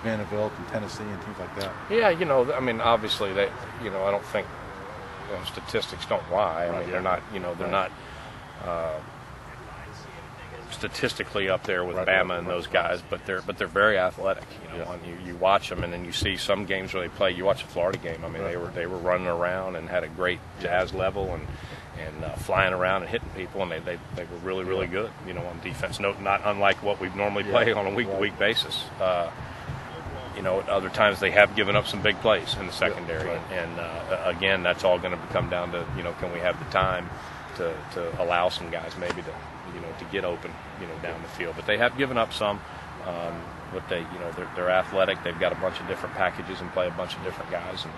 Vanderbilt and Tennessee and teams like that. Yeah, I mean, obviously I don't think statistics don't lie. I mean, they're not, they're not statistically up there with Bama and those guys, but they're very athletic. You watch them, and then you see some games where they play. You watch a Florida game. I mean, they were running around and had a great jazz level and flying around and hitting people, and they were really good. On defense. No, not unlike what we normally play on a week-to-week basis. At other times they have given up some big plays in the secondary, and again, that's all going to come down to can we have the time to allow some guys maybe to get open down the field. But they have given up some. But they're athletic. They've got a bunch of different packages and play a bunch of different guys, and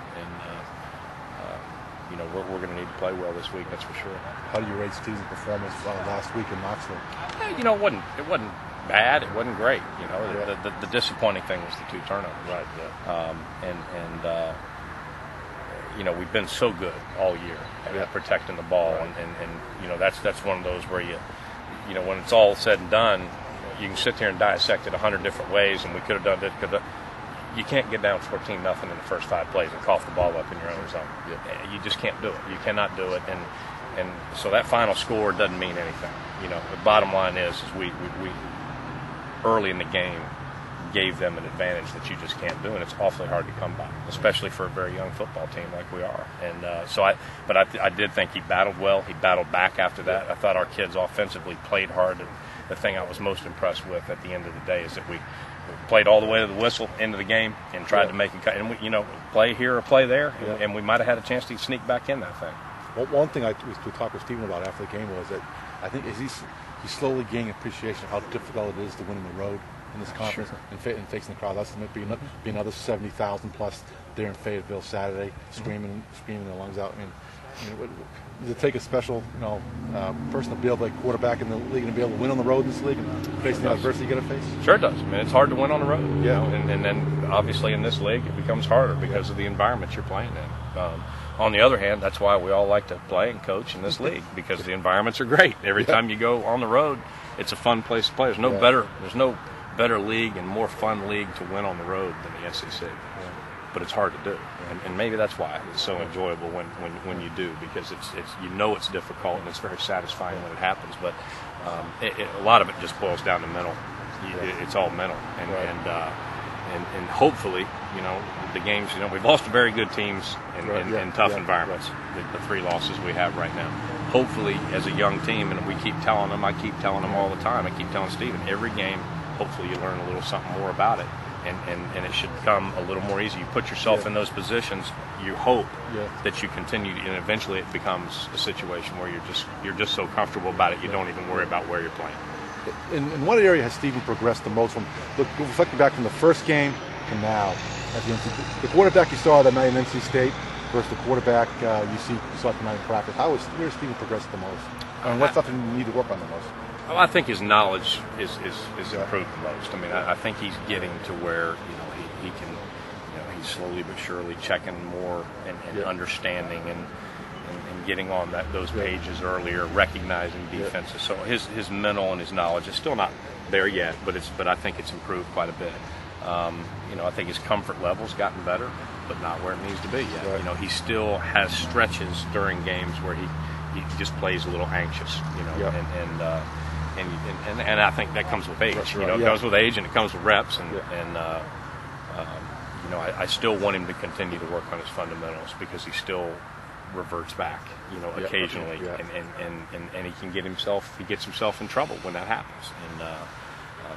we're going to need to play well this week. That's for sure. How do you rate Steve's performance last week in Knoxville? It wasn't bad. It wasn't great. The disappointing thing was the 2 turnovers. Right. Yeah. We've been so good all year at protecting the ball, and that's one of those where when it's all said and done, you can sit there and dissect it 100 different ways, and we could have done it because you can't get down 14-0 in the first 5 plays and cough the ball up in your own zone. Yeah. You just can't do it. You cannot do it, and so that final score doesn't mean anything. The bottom line is we early in the game gave them an advantage that you just can't do, and it's awfully hard to come by, especially for a very young football team like we are. And I did think he battled well. He battled back after that. I thought our kids offensively played hard. And the thing I was most impressed with at the end of the day is that we played all the way to the whistle into the game and tried to make it cut. And we, play here or play there, and we might have had a chance to sneak back in that thing. Well, one thing we talked with Stephen about after the game was that I think he's slowly gaining appreciation of how difficult it is to win on the road in this conference and facing the crowd. That's going to be another 70,000 plus there in Fayetteville Saturday, screaming their lungs out. Does it take a special, person to be able to play quarterback in the league and be able to win on the road in this league and facing the adversity you got to face? Sure it does. I mean, it's hard to win on the road. And then obviously in this league it becomes harder because of the environment you're playing in. On the other hand, that's why we all like to play and coach in this league, because the environments are great. Every time you go on the road, it's a fun place to play. There's no better league and more fun league to win on the road than the SEC. But it's hard to do, and maybe that's why it's so enjoyable when you do, because it's difficult and it's very satisfying when it happens. But a lot of it just boils down to mental. It's all mental, and hopefully, the games. We've lost to very good teams in tough environments. The 3 losses we have right now. Hopefully, as a young team, and we keep telling them. I keep telling them all the time. I keep telling Steven, every game. Hopefully, you learn a little something more about it. And it should come a little more easy. You put yourself in those positions. You hope that you continue, and eventually it becomes a situation where you're just so comfortable about it, you don't even worry about where you're playing. In what area has Steven progressed the most from? Reflecting back from the first game to now, the quarterback you saw that night in NC State versus the quarterback you saw tonight in practice. Where has Steven progressed the most? And what's something you need to work on the most? Well, I think his knowledge is improved the most. I mean, I think he's getting to where he can, he's slowly but surely checking more and understanding and getting on those pages earlier, recognizing defenses. So his mental and his knowledge is still not there yet, but I think it's improved quite a bit. I think his comfort level's gotten better, but not where it needs to be yet. Right. He still has stretches during games where he just plays a little anxious, and I think that comes with age. It comes with age and it comes with reps, I still want him to continue to work on his fundamentals, because he still reverts back, occasionally, and he gets himself in trouble when that happens,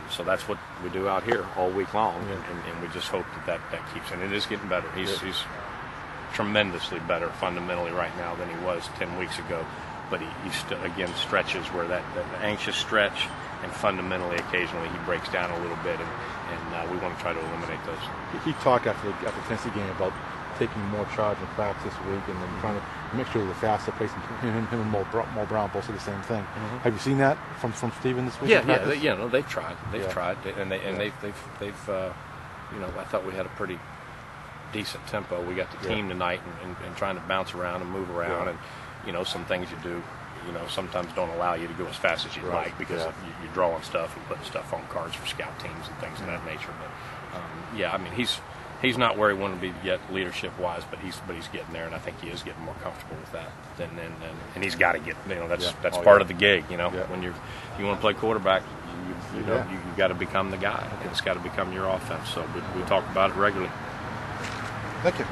so that's what we do out here all week long, and we just hope that keeps, and it is getting better. He's tremendously better fundamentally right now than he was 10 weeks ago. But he still, again, stretches where that anxious stretch, and fundamentally, occasionally, he breaks down a little bit, and we want to try to eliminate those. He talked after the Tennessee game about taking more charge in practice this week, and then trying to make sure the faster pace. Him and Mo Brown both say the same thing. Mm-hmm. Have you seen that from Steven this week? They've tried. They've tried, and they've I thought we had a pretty decent tempo. We got the team tonight and trying to bounce around and move around, and some things you do sometimes don't allow you to go as fast as you'd Right. like because you're drawing stuff and putting stuff on cards for scout teams and things of that nature. But I mean, he's not where he wanted to be yet leadership wise, but he's getting there, and I think he is getting more comfortable with that. And he's got to get, that's part of the gig. When you want to play quarterback, you got to become the guy. It's got to become your offense. So we talk about it regularly. Thank you.